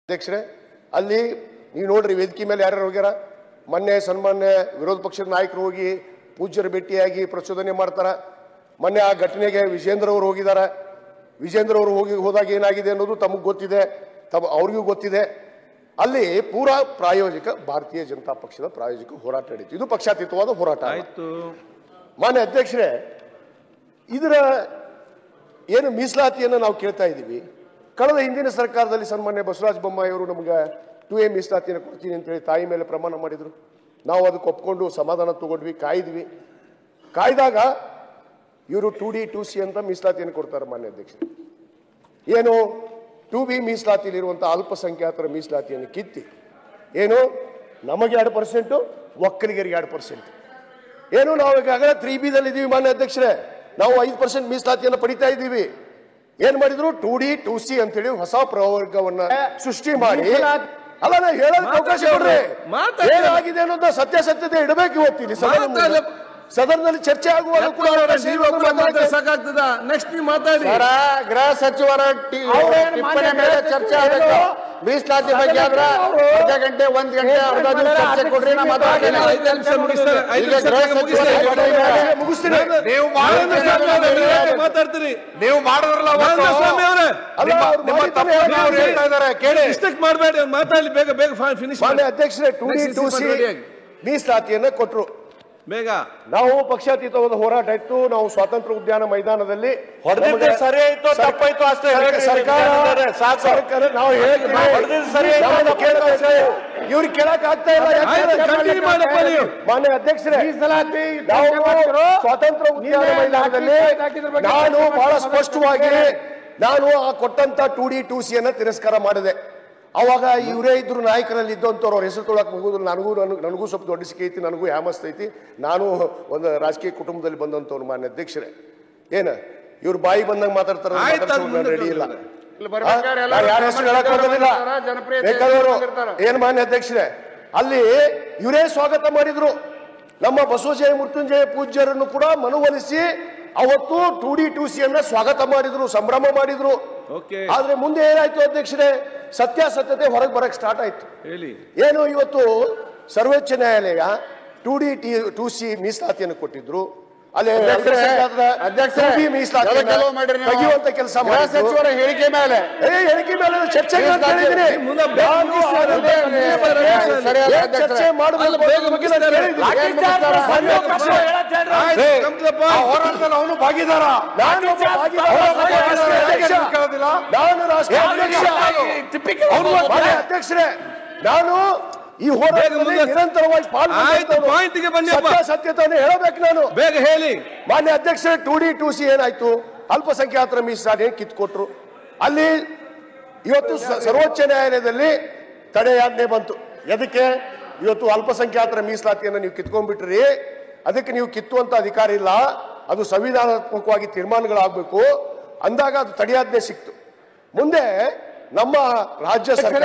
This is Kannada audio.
ಅಧ್ಯಕ್ಷರೇ, ಅಲ್ಲಿ ನೀವು ನೋಡ್ರಿ ವೇದಿಕೆ ಮೇಲೆ ಯಾರ್ಯಾರು ಹೋಗ್ಯಾರ. ಮೊನ್ನೆ ಸನ್ಮಾನ್ಯ ವಿರೋಧ ಪಕ್ಷದ ನಾಯಕರು ಹೋಗಿ ಪೂಜ್ಯರ ಭೇಟಿಯಾಗಿ ಪ್ರಚೋದನೆ ಮಾಡ್ತಾರ. ಮೊನ್ನೆ ಆ ಘಟನೆಗೆ ವಿಜೇಂದ್ರ ಅವರು ಹೋಗಿದ್ದಾರೆ. ವಿಜೇಂದ್ರ ಅವರು ಹೋದಾಗ ಏನಾಗಿದೆ ಅನ್ನೋದು ತಮಗೆ ಗೊತ್ತಿದೆ, ಅವ್ರಿಗೂ ಗೊತ್ತಿದೆ. ಅಲ್ಲಿ ಪೂರಾ ಪ್ರಾಯೋಜಿಕ ಭಾರತೀಯ ಜನತಾ ಪಕ್ಷದ ಪ್ರಾಯೋಜಿಕ ಹೋರಾಟ ನಡೀತು. ಇದು ಪಕ್ಷಾತೀತವಾದ ಹೋರಾಟ ಆಯಿತು. ಮಾನ್ಯ ಅಧ್ಯಕ್ಷರೇ, ಇದರ ಏನು ಮೀಸಲಾತಿಯನ್ನು ನಾವು ಕೇಳ್ತಾ ಇದ್ದೀವಿ. ಕಳೆದ ಹಿಂದಿನ ಸರ್ಕಾರದಲ್ಲಿ ಸನ್ಮಾನ್ಯ ಬಸವರಾಜ ಬೊಮ್ಮಾಯಿ ಅವರು ನಮಗೆ 2A ಮೀಸಲಾತಿಯನ್ನು ಕೊಡ್ತೀನಿ ಅಂತೇಳಿ ತಾಯಿ ಮೇಲೆ ಪ್ರಮಾಣ ಮಾಡಿದ್ರು. ನಾವು ಅದಕ್ಕೆ ಒಪ್ಕೊಂಡು ಸಮಾಧಾನ ತಗೊಂಡ್ವಿ, ಕಾಯ್ದ್ವಿ. ಕಾಯ್ದಾಗ ಇವರು 2D 2C ಅಂತ ಮೀಸಲಾತಿಯನ್ನು ಕೊಡ್ತಾರೆ. ಮಾನ್ಯ ಅಧ್ಯಕ್ಷರೇ, ಏನು 2B ಮೀಸಲಾತಿಯಲ್ಲಿರುವಂಥ ಅಲ್ಪಸಂಖ್ಯಾತರ ಮೀಸಲಾತಿಯನ್ನು ಕಿತ್ತಿ ಏನು ನಮಗೆ 2%, ಒಕ್ಕಲಿಗರಿಗೆ 2%. ಏನು ನಾವು ಈಗಾಗಲೇ 3B ಇದ್ದೀವಿ. ಮಾನ್ಯ ಅಧ್ಯಕ್ಷರೇ, ನಾವು 5% ಮೀಸಲಾತಿಯನ್ನು ಪಡಿತಾ ಇದ್ದೀವಿ. ಏನ್ ಮಾಡಿದ್ರು 2D 2C ಅಂತೇಳಿ ಹೊಸ ಪ್ರವರ್ಗವನ್ನ ಸೃಷ್ಟಿ ಮಾಡಿ, ಅಲ್ಲ ನಾ ಹೇಳೋದಕ್ಕೆ ಅವಕಾಶ ಕೊಡ್ರಿ. ಏನಾಗಿದೆ ಅನ್ನೋದು ಸತ್ಯಾಸತ್ಯತೆ ಇಡಬೇಕು. ಇವತ್ತಿಲ್ಲಿ ಸದನದಲ್ಲಿ ಚರ್ಚೆ ಆಗುವಾಗ ಕೂಡ ಸಾಕಾಗ್ತದ. ನೆಕ್ಸ್ಟ್ ನೀವು ಮಾತಾಡಿ. ಗೃಹ ಸಚಿವರ ಟಿಪ್ಪಣಿ ಮೇಲೆ ಚರ್ಚೆ ಆಗಬೇಕು. ಮೀಸಲಾತಿ ಬಗ್ಗೆ ಆದ್ರೆ ಅರ್ಧ ಗಂಟೆ 1 ಗಂಟೆ ಅರ್ಧ ಚರ್ಚೆ ಕೊಡ್ರಿ. ನಾ ಮಾತಾಡ್ತೀನಿ. ಮಾತಾಡ್ತೀರಿ ನೀವು ಮಾಡಿದ್ರಲ್ಲ ಕೇಳಿ. ಮಿಸ್ಟೇಕ್ ಮಾಡಬೇಡಿ, ಮಾತಾಡ್ಲಿ. ಬೇಗ ಬೇಗ ಫಿನಿಶ್ ಮಾಡಿ. ಅಧ್ಯಕ್ಷರೇ, 2D 2C ಮೀಸಲಾತಿಯನ್ನ ಕೊಟ್ರು. ಬೇಗ ನಾವು ಪಕ್ಷಾತೀತವಾದ ಹೋರಾಟ ಇತ್ತು. ನಾವು ಸ್ವಾತಂತ್ರ್ಯ ಉದ್ಯಾನ ಮೈದಾನದಲ್ಲಿ ಸರಿ ಆಯ್ತು ತಪ್ಪಾಯ್ತು ಅಷ್ಟೇ. ಸರ್ಕಾರ ನಾವು ಇವ್ರಿಗೆ ಕೇಳಕ್ ಆಗ್ತಾ ಇಲ್ಲ. ಮಾನ್ಯ ಅಧ್ಯಕ್ಷರೇ, ಸ್ವಾತಂತ್ರ್ಯ ಉದ್ಯಾನ ಮೈದಾನದಲ್ಲಿ ನಾನು ಬಹಳ ಸ್ಪಷ್ಟವಾಗಿ ನಾನು ಆ ಕೊಟ್ಟಂತ 2D 2C ಅನ್ನ ತಿರಸ್ಕಾರ ಮಾಡಿದೆ. ಅವಾಗ ಇವರೇ ಇದ್ರು ನಾಯಕರಲ್ಲಿ ಇದ್ದಂಥವ್ರು. ಅವ್ರ ಹೆಸರು ತೊಳಕ್ ಹೋಗುದು. ನನಗೂ ಸ್ವಲ್ಪ ದೊಡ್ಡ ಸಿಕ್ಕಿ ಐತಿ, ನನಗೂ ಹ್ಯಾಮಸ್ತ್ ಐತಿ. ನಾನು ಒಂದು ರಾಜಕೀಯ ಕುಟುಂಬದಲ್ಲಿ ಬಂದಂಥವ್ರು. ಮಾನ್ಯ ಅಧ್ಯಕ್ಷರೇ, ಏನ ಇವ್ರು ಬಾಯಿ ಬಂದಂಗೆ ಮಾತಾಡ್ತಾರ, ರೆಡಿ ಇಲ್ಲ. ಯಾರ ಹೆಸರು ಹೇಳಕ್ ಬರೋದಿಲ್ಲ. ಬೇಕಾದವರು ಏನ್ ಮಾನ್ಯ ಅಧ್ಯಕ್ಷರೇ, ಅಲ್ಲಿ ಇವರೇ ಸ್ವಾಗತ ಮಾಡಿದ್ರು. ನಮ್ಮ ಬಸವಜಯ ಮೃತ್ಯುಂಜಯ ಪೂಜ್ಯರನ್ನು ಕೂಡ ಮನವೊಲಿಸಿ ಅವತ್ತು 2D 2C ಅನ್ನ ಸ್ವಾಗತ ಮಾಡಿದ್ರು, ಸಂಭ್ರಮ ಮಾಡಿದ್ರು. ಆದ್ರೆ ಮುಂದೆ ಏನಾಯ್ತು ಅಧ್ಯಕ್ಷರೇ, ಸತ್ಯಾಸತ್ಯತೆ ಹೊರಗೆ ಬರಕ್ ಸ್ಟಾರ್ಟ್ ಆಯ್ತು. ಏನು ಇವತ್ತು ಸರ್ವೋಚ್ಚ ನ್ಯಾಯಾಲಯ 2D 2C ಮೀಸಲಾತಿಯನ್ನು ಕೊಟ್ಟಿದ್ರು. ಅಲ್ಲಿ ತೆಗೆಯುವಂತ ಕೆಲಸ ಸಚಿವರ ಹೇಳಿಕೆ ಮೇಲೆ ಚರ್ಚೆ ಅವನು ಭಾಗಿದಾರ. ಅಧ್ಯಕ್ಷರೇ, ನಾನು ಈ ಹೋರಾಟದಲ್ಲಿ ನಿರಂತರವಾಗಿ ಸತ್ಯತೆಯನ್ನು ಹೇಳಬೇಕು. ನಾನು ಬೇಗ ಹೇಳಿ. ಮಾನ್ಯ ಅಧ್ಯಕ್ಷರೇ, 2D 2C ಏನಾಯ್ತು, ಅಲ್ಪಸಂಖ್ಯಾತರ ಮೀಸಲಾತಿ ಕಿತ್ಕೊಟ್ರು. ಅಲ್ಲಿ ಇವತ್ತು ಸರ್ವೋಚ್ಚ ನ್ಯಾಯಾಲಯದಲ್ಲಿ ತಡೆಯಾಜ್ಞೆ ಬಂತು. ಎದಕ್ಕೆ? ಇವತ್ತು ಅಲ್ಪಸಂಖ್ಯಾತರ ಮೀಸಲಾತಿಯನ್ನು ನೀವು ಕಿತ್ಕೊಂಡ್ಬಿಟ್ರಿ, ಅದಕ್ಕೆ ನೀವು ಕಿತ್ತುವಂತ ಅಧಿಕಾರ ಇಲ್ಲ, ಅದು ಸಂವಿಧಾನಾತ್ಮಕವಾಗಿ ತೀರ್ಮಾನಗಳಾಗಬೇಕು ಅಂದಾಗ ಅದು ತಡೆಯಾಜ್ಞೆ ಸಿಕ್ತು. ಮುಂದೆ ನಮ್ಮ ರಾಜ್ಯ ಸರ್ಕಾರ